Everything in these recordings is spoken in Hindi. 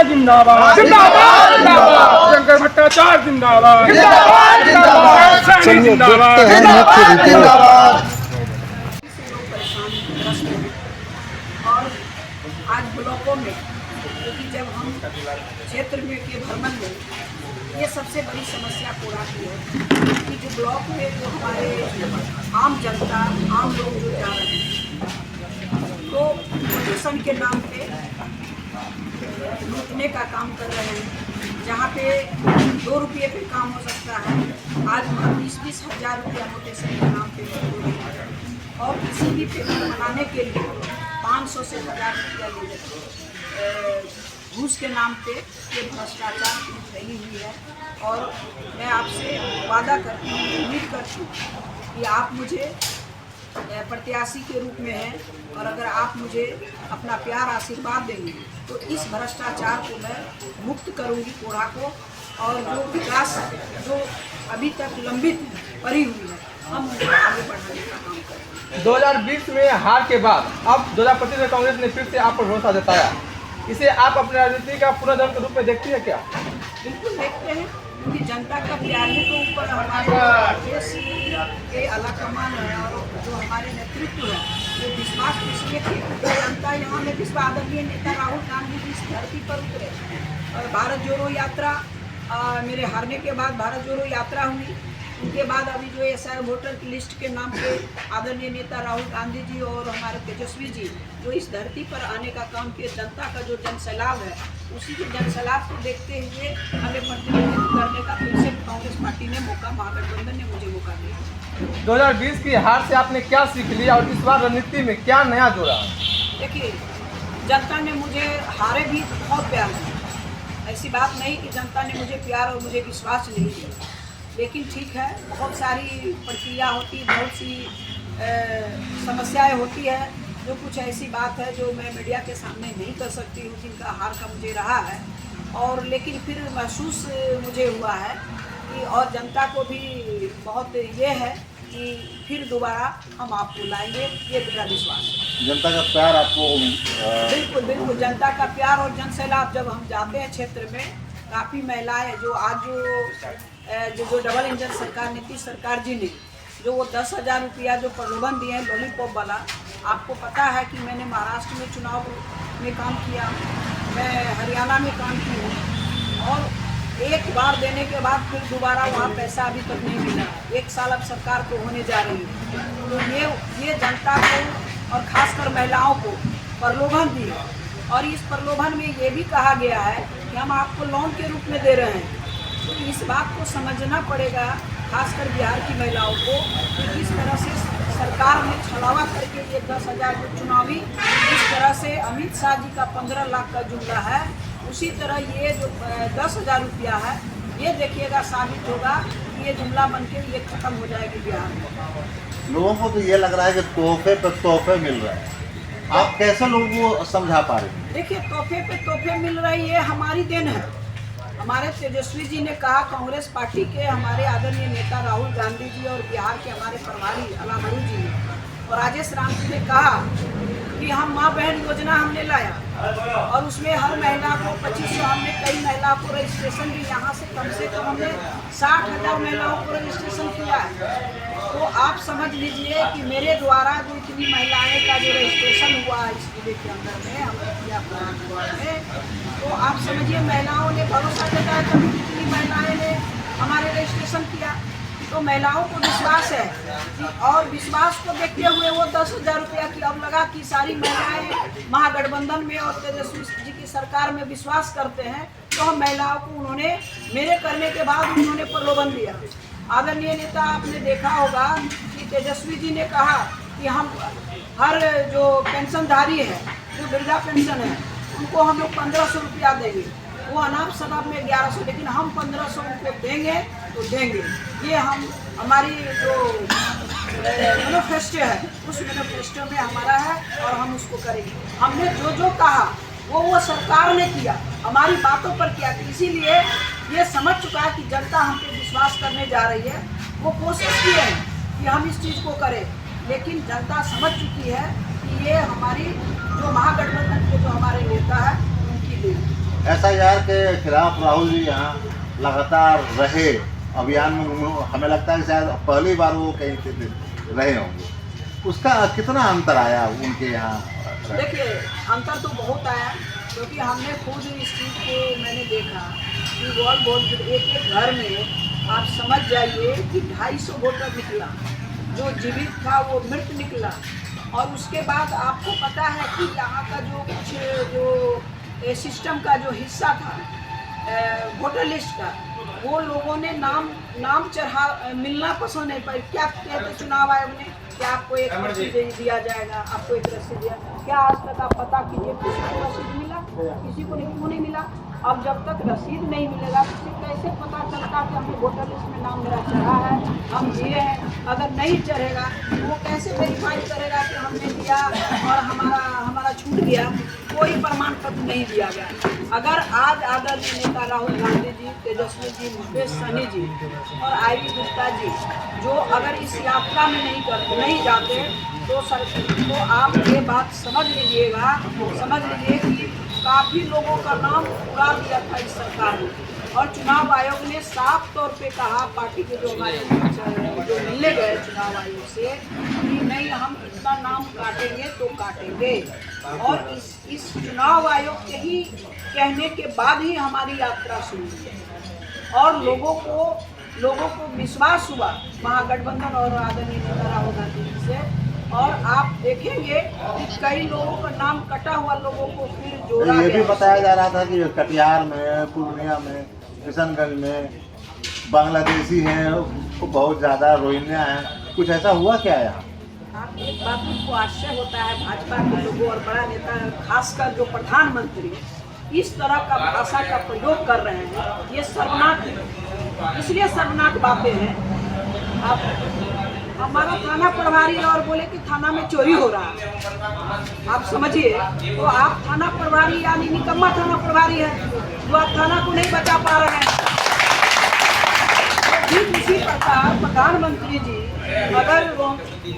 जिंदाबाद शंकर भट्टाचार्य जिंदाबाद चलिए देखते हैं मुख्य रिपोर्ट। और आज ब्लॉकों में, क्योंकि जब हम क्षेत्र में के भ्रमण में, ये सबसे बड़ी समस्या पूरा की है कि जो ब्लॉक में जो हमारे आम जनता, आम लोग जो जा रहे हैं तो प्रदूषण के नाम पे लूटने का काम कर रहे हैं। जहाँ पे 2 रुपये पे काम हो सकता है, आज 20-20 हज़ार रुपया मोटेशन के नाम पे हो रहा है। और किसी भी पेपर बनाने के लिए 500 से 1000 रुपया ले लेते हैं। घूस के नाम पे ये भ्रष्टाचार फैली हुई है। और मैं आपसे वादा करती हूँ, उम्मीद करती हूँ कि आप मुझे प्रत्याशी के रूप में हैं, और अगर आप मुझे अपना प्यार आशीर्वाद देंगे तो इस भ्रष्टाचार को मैं मुक्त करूंगी, कोढ़ा को। और जो विकास जो अभी तक लंबित पड़ी हुई है, हम उनको आगे बढ़ाने का काम करेंगे। 2020 में हार के बाद अब 2025 में कांग्रेस ने फिर से आप पर भरोसा जताया। इसे आप अपने राजनीति का पुनर्जन्म के रूप में देखती है क्या? बिल्कुल देखते हैं, क्योंकि जनता का प्यार ही तो ऊपर हमारे देश के आलाकमान है, और जो हमारे नेतृत्व है वो विश्वास इसलिए कि जनता यहाँ में विश्वास। आदरणीय नेता राहुल गांधी जी इस धरती पर उतरे और भारत जोड़ो यात्रा, मेरे हारने के बाद भारत जोड़ो यात्रा हुई। उनके बाद अभी जो SI वोटर की लिस्ट के नाम पे आदरणीय नेता राहुल गांधी जी और हमारे तेजस्वी जी जो इस धरती पर आने का काम किए, जनता का जो जनसैलाब है, उसी के जनसैलाब को देखते हुए हमें प्रतिनिधित्व करने का फिर से कांग्रेस पार्टी ने मौका, महागठबंधन ने मुझे मौका दिया। 2020 की हार से आपने क्या सीख लिया और इस बार रणनीति में क्या नया जोड़ा? देखिए, जनता ने मुझे हारे भी बहुत प्यार दिया। ऐसी बात नहीं कि जनता ने मुझे प्यार और मुझे विश्वास नहीं दिया, लेकिन ठीक है, बहुत सारी प्रक्रिया होती, बहुत सी समस्याएं होती है। जो कुछ ऐसी बात है जो मैं मीडिया के सामने नहीं कर सकती हूँ, जिनका हार का मुझे रहा है। और लेकिन फिर महसूस मुझे हुआ है कि और जनता को भी बहुत ये है कि फिर दोबारा हम आपको लाएंगे, ये मेरा विश्वास है। जनता का प्यार आपको बिल्कुल बिल्कुल, जनता का प्यार और जनसैलाब जब हम जाते हैं क्षेत्र में, काफ़ी महिलाएं जो आज जो डबल इंजन सरकार, नीतीश सरकार जी ने जो वो 10,000 रुपया जो प्रलोभन दिए हैं लॉलीपॉप वाला, आपको पता है कि मैंने महाराष्ट्र में चुनाव में काम किया, मैं हरियाणा में काम की हूँ, और एक बार देने के बाद फिर दोबारा वहाँ पैसा अभी तक नहीं मिला। 1 साल अब सरकार को होने जा रही है, तो ये जनता को और खासकर महिलाओं को प्रलोभन दी। और इस प्रलोभन में ये भी कहा गया है कि हम आपको लोन के रूप में दे रहे हैं। तो इस बात को समझना पड़ेगा, खासकर बिहार की महिलाओं को, कि किस तरह से सरकार ने छलावा करके ये 10,000 जो चुनावी, इस तरह से अमित शाह जी का 15 लाख का जुमला है, उसी तरह ये जो 10,000 रुपया है, ये देखिएगा साबित होगा कि ये जुमला बन के ये खत्म हो जाएगी बिहार में। लोगों को तो ये लग रहा है कि तोहफे पर तोहफे मिल रहे हैं। आप कैसे लोगों को समझा पा रहे हैं? देखिए, तोहफे पे तोहफे मिल रही है, हमारी देन है। हमारे तेजस्वी जी ने कहा, कांग्रेस पार्टी के हमारे आदरणीय नेता राहुल गांधी जी और बिहार के हमारे प्रभारी अलामरू जी ने और राजेश राम जी ने कहा कि हम माँ बहन योजना हमने लाया, और उसमें हर महिला को 2500, हमने कई महिलाओं को रजिस्ट्रेशन भी, यहाँ से कम हमने 60,000 महिलाओं को रजिस्ट्रेशन किया है। तो आप समझ लीजिए कि मेरे द्वारा जो इतनी महिलाएं का जो रजिस्ट्रेशन हुआ है इस जिले के अंदर में, हमने किया में, तो आप समझिए महिलाओं ने भरोसा जताया, तभी कितनी महिलाएं ने हमारे रजिस्ट्रेशन किया। तो महिलाओं को विश्वास है कि, और विश्वास को देखते हुए वो 10,000 रुपया की अब लगा कि सारी महिलाएं महागठबंधन में और तेजस्वी जी की सरकार में विश्वास करते हैं। तो हम महिलाओं को उन्होंने मेरे करने के बाद उन्होंने प्रलोभन दिया। आदरणीय नेता, आपने देखा होगा कि तेजस्वी जी ने कहा कि हम हर जो पेंशनधारी है, जो वृद्धा पेंशन है, उनको हम लोग 1500 रुपया देंगे। वो अनाप शनाप में 1100, लेकिन हम 1500 उनको देंगे तो देंगे। ये हमारी जो मैनिफेस्टो है, उस मैनिफेस्टो में हमारा है, और हम उसको करेंगे। हमने जो कहा वो सरकार ने किया, हमारी बातों पर किया। इसीलिए ये समझ चुका है कि जनता हम पे विश्वास करने जा रही है। वो कोशिश किए हैं कि हम इस चीज़ को करें, लेकिन जनता समझ चुकी है कि ये हमारी जो महागठबंधन के जो हमारे नेता है, उनकी देन। SIR के खिलाफ राहुल जी यहाँ लगातार रहे अभियान में, हमें लगता है कि शायद पहली बार वो कहीं पे रहे होंगे, उसका कितना अंतर आया उनके यहाँ? देखिए, अंतर तो बहुत आया, क्योंकि हमने खुद इस चीज़ को मैंने देखा कि बहुत एक घर में आप समझ जाइए कि 250 वोटर निकला, जो जीवित था वो मृत निकला। और उसके बाद आपको पता है कि यहाँ का जो कुछ जो सिस्टम का जो हिस्सा था वोटर लिस्ट का, वो लोगों ने नाम चढ़ा मिलना पसंद नहीं पाई। क्या कहते चुनाव आयोग ने, क्या आपको एक रसीद दिया जाएगा, आपको एक रसीद दिया, क्या आज तक आप पता कीजिए किसी को रसीद मिला, किसी को क्यों नहीं मिला? अब जब तक रसीद नहीं मिलेगा तो कैसे पता चलता कि हमने वोटर लिस्ट में नाम मेरा चढ़ा है, हम दिए हैं? अगर नहीं चढ़ेगा तो वो कैसे वेरीफाई करेगा कि हमने दिया और हमारा छूट गया? कोई प्रमाण पत्र नहीं दिया गया। अगर आज आदरणीय नेता राहुल गांधी जी, तेजस्वी जी, मुकेश सहनी जी और IV गुप्ता जी जो अगर इस यात्रा में नहीं जाते तो आप ये बात समझ लीजिए कि काफ़ी लोगों का नाम उड़ा दिया था इस सरकार ने। और चुनाव आयोग ने साफ तौर पे कहा, पार्टी के जो हमारे जो मिलने गए चुनाव आयोग से, कि नहीं हम इतना नाम काटेंगे तो काटेंगे। और इस चुनाव आयोग के ही कहने के बाद ही हमारी यात्रा शुरू हुई और लोगों को विश्वास हुआ महागठबंधन और आदरणीय नेता राहुल गांधी जी से। और आप देखेंगे कि कई लोगों का नाम कटा हुआ लोगों को फिर जोड़ा गया। ये भी बताया जा रहा था कि कटिहार में, पूर्णिया में, किशनगंज में बांग्लादेशी हैं बहुत ज़्यादा, रोहिंग्या हैं, कुछ ऐसा हुआ क्या यहाँ? आप एक बात को आश्चर्य होता है, भाजपा के लोगों और बड़ा नेता खासकर जो प्रधानमंत्री इस तरह का भाषा का प्रयोग कर रहे हैं, ये शर्मनाक है। इसलिए शर्मनाक बातें हैं। आप हमारा थाना प्रभारी और बोले कि थाना में चोरी हो रहा है, आप समझिए। तो आप थाना प्रभारी यानी निकम्मा थाना प्रभारी है जो आप थाना को नहीं बचा पा रहे हैं। ठीक इसी प्रकार प्रधानमंत्री जी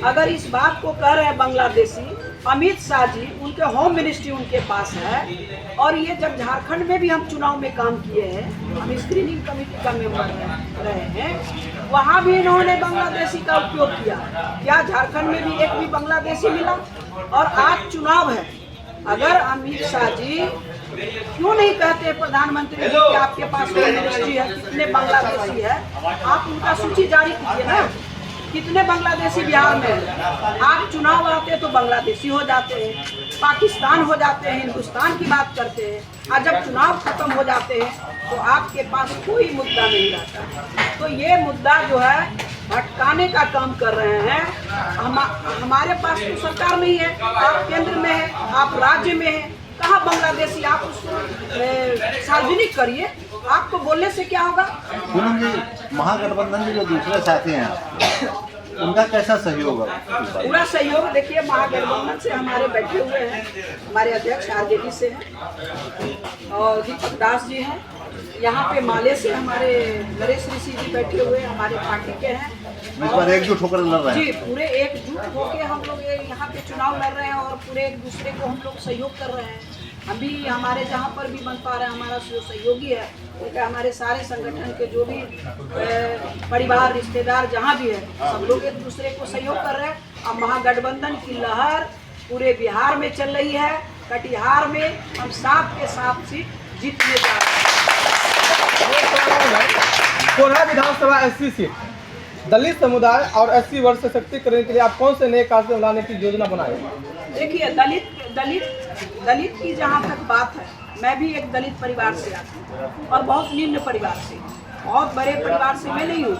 अगर इस बात को कह रहे हैं बांग्लादेशी, अमित शाह जी, उनके होम मिनिस्ट्री उनके पास है। और ये जब झारखंड में भी हम चुनाव में काम किए हैं, हम स्क्रीनिंग कमेटी का मेंबर रहे हैं, वहाँ भी इन्होंने बांग्लादेशी का उपयोग किया। क्या झारखंड में भी एक भी बांग्लादेशी मिला? और आज चुनाव है, अगर अमित शाह जी क्यों नहीं कहते प्रधानमंत्री जी कि आपके पास होम मिनिस्ट्री है, कितने बांग्लादेशी है, आप उनका सूची जारी कीजिए ना, कितने बांग्लादेशी बिहार में हैं। आप चुनाव आते तो बांग्लादेशी हो जाते हैं, पाकिस्तान हो जाते हैं, हिंदुस्तान की बात करते हैं, और जब चुनाव खत्म हो जाते हैं तो आपके पास कोई मुद्दा नहीं रहता। तो ये मुद्दा जो है भटकाने का काम कर रहे हैं। हमारे पास तो सरकार नहीं है, आप केंद्र में है, आप राज्य में है, कहाँ बांग्लादेशी? आप उसको सार्वजनिक करिए, आपको बोलने से क्या होगा? महागठबंधन के जो दूसरे साथी हैं उनका कैसा सहयोग है? पूरा सहयोग देखिए, महागठबंधन से हमारे बैठे हुए हैं, हमारे अध्यक्ष RJD से हैं और दीपक दास जी हैं, यहाँ पे माले से हमारे नरेश ऋषि जी बैठे हुए हमारे पार्टी के हैं। इस बार एकजुट होकर लड़ रहे हैं जी, पूरे एकजुट होकर हम लोग यहाँ पे चुनाव लड़ रहे हैं और पूरे एक दूसरे को हम लोग सहयोग कर रहे हैं। हम भी हमारे जहाँ पर भी बन पा रहे हैं, हमारा जो सहयोगी है, क्योंकि हमारे सारे संगठन के जो भी परिवार रिश्तेदार जहाँ भी है, सब लोग एक दूसरे को सहयोग कर रहे हैं। अब महागठबंधन की लहर पूरे बिहार में चल रही है। कटिहार में हम 7 के 7 सीट जीतने जा रहे हैं। कोरहा विधानसभा SC सीट, दलित समुदाय और SC वर्ग से सशक्तिकरण के लिए आप कौन से नए कार्यक्रम लाने की योजना बनाए? देखिए, दलित की जहाँ तक बात है, मैं भी एक दलित परिवार से आती हूँ और बहुत निम्न परिवार से, बहुत बड़े परिवार से मैं नहीं हूँ।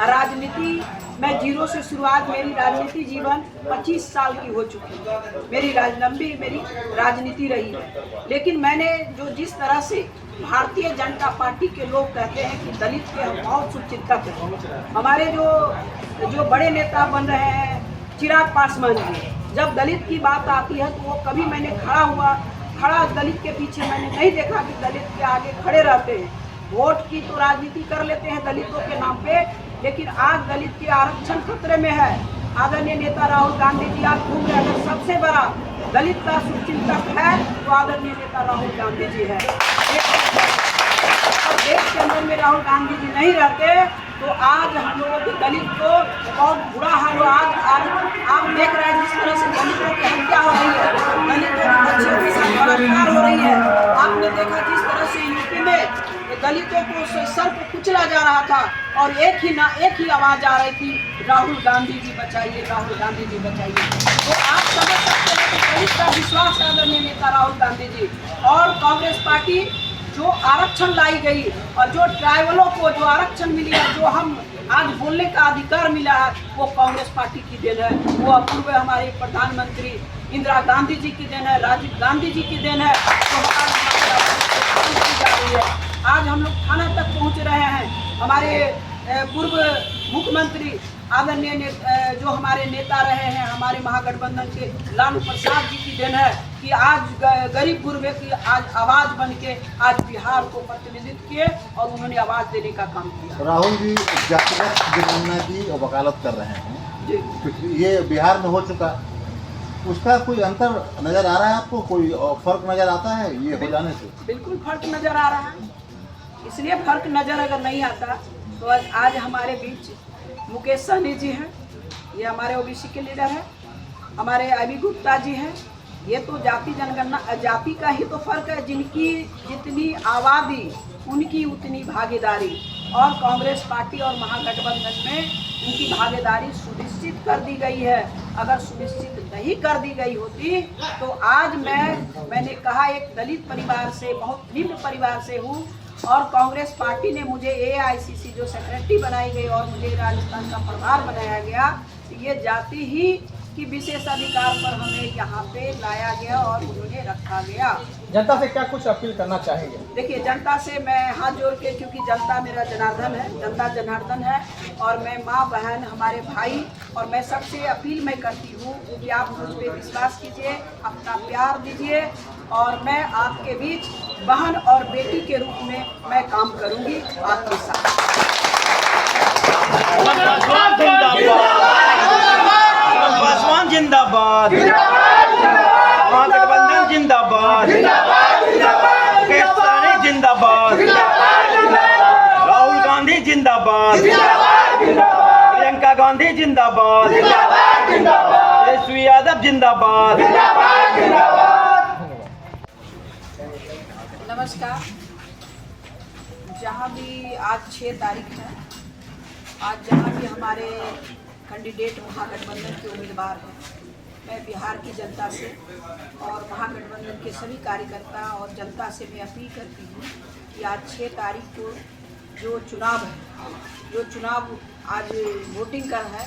राजनीति मैं जीरो से शुरुआत, मेरी राजनीति जीवन 25 साल की हो चुकी है, मेरी राजनीति रही है। लेकिन मैंने जो जिस तरह से भारतीय जनता पार्टी के लोग कहते हैं कि दलित के हम बहुत शुभचिंतक हैं, हमारे जो बड़े नेता बन रहे हैं चिराग पासवान जी, जब दलित की बात आती है तो वो कभी मैंने खड़ा दलित के पीछे मैंने नहीं देखा कि दलित के आगे खड़े रहते हैं। वोट की तो राजनीति कर लेते हैं दलितों के नाम पे, लेकिन आज दलित के आरक्षण खतरे में है। आदरणीय नेता राहुल गांधी जी आप घूम रहे, अगर सबसे बड़ा दलित का शुभचिंतक है तो आदरणीय नेता राहुल गांधी जी है। देश के अंदर में राहुल गांधी जी नहीं रहते तो आज हम लोगों के दलित को बहुत बुरा हाल हो। आज आप देख रहे हैं जिस तरह से दलितों की हत्या हो रही है, दलितों की बच्चियों के साथ बलात्कार हो रही है। आपने देखा जिस तरह से यूपी में दलितों को सर को कुचला जा रहा था और एक ही आवाज आ रही थी, राहुल गांधी जी बचाइए, राहुल गांधी जी बचाइए। तो आप समझ सकते हैं कि दलित का विश्वास है आदरणीय नेता राहुल गांधी जी। और कांग्रेस पार्टी जो आरक्षण लाई गई और जो ट्राइबलों को जो आरक्षण मिली है, जो हम आज बोलने का अधिकार मिला है, वो कांग्रेस पार्टी की देन है। वो अपूर्व हमारे प्रधानमंत्री इंदिरा गांधी जी की देन है, राजीव गांधी जी की देन है। तो आज हम लोग थाना तक पहुंच रहे हैं। हमारे पूर्व मुख्यमंत्री आदरणीय जो हमारे नेता रहे हैं, हमारे महागठबंधन के लालू प्रसाद जी की देन है कि आज गरीब गुरबे की आज आवाज बन के आज बिहार को प्रतिनिधित्व किए और उन्होंने आवाज देने का काम किया। राहुल जी जातिगत जनगणना की वकालत कर रहे हैं, ये बिहार में हो चुका, उसका कोई अंतर नजर आ रहा है आपको? कोई फर्क नजर आता है ये हो जाने से? बिल्कुल फर्क नजर आ रहा है। इसलिए फर्क नजर अगर नहीं आता तो आज हमारे बीच मुकेश सहनी जी हैं, ये हमारे ओबीसी के लीडर हैं, हमारे अभी गुप्ता जी हैं। ये तो जाति जनगणना जाति का ही तो फर्क है, जिनकी जितनी आबादी उनकी उतनी भागीदारी। और कांग्रेस पार्टी और महागठबंधन में उनकी भागीदारी सुनिश्चित कर दी गई है। अगर सुनिश्चित नहीं कर दी गई होती तो आज मैंने कहा एक दलित परिवार से, बहुत निम्न परिवार से हूँ और कांग्रेस पार्टी ने मुझे AICC जो सेक्रेटरी बनाई गई और मुझे राजस्थान का प्रभार बनाया गया, ये जाति ही की विशेष अधिकार पर हमें यहाँ पे लाया गया और उन्होंने रखा गया। जनता से क्या कुछ अपील करना चाहेंगे? देखिए, जनता से मैं हाथ जोड़ के, क्योंकि जनता मेरा जनार्दन है, जनता जनार्दन है और मैं माँ बहन हमारे भाई, और मैं सबसे अपील मैं करती हूँ कि आप मुझ पर विश्वास कीजिए, अपना प्यार दीजिए और मैं आपके बीच बहन और बेटी के रूप में मैं काम करूँगी आपके साथ। पासवान जिंदाबाद, महागठबंधन जिंदाबाद, केसरी जिंदाबाद, राहुल गांधी जिंदाबाद, प्रियंका गांधी जिंदाबाद, तेजस्वी यादव जिंदाबाद। नमस्कार। जहाँ भी आज 6 तारीख है, आज जहाँ भी हमारे कैंडिडेट महागठबंधन के उम्मीदवार हैं, मैं बिहार की जनता से और महागठबंधन के सभी कार्यकर्ता और जनता से मैं अपील करती हूँ कि आज 6 तारीख को जो चुनाव आज वोटिंग का है,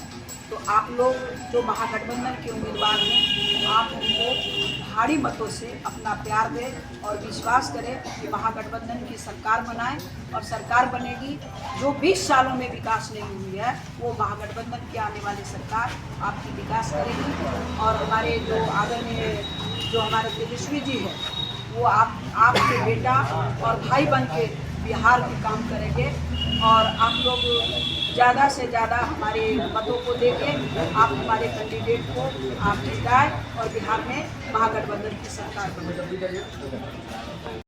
तो आप लोग जो महागठबंधन के उम्मीदवार हैं, आप उनको भारी मतों से अपना प्यार दें और विश्वास करें कि महागठबंधन की सरकार बनाएं और सरकार बनेगी। जो 20 सालों में विकास नहीं हुई है, वो महागठबंधन की आने वाली सरकार आपकी विकास करेगी। और हमारे जो आदरणीय जो हमारे तेजस्वी जी हैं, वो आपके बेटा और भाई बन के बिहार में काम करेंगे और आप लोग ज़्यादा से ज़्यादा हमारे मतों को देके आप हमारे कैंडिडेट को आप जिताएं और बिहार में महागठबंधन की सरकार बनाएं।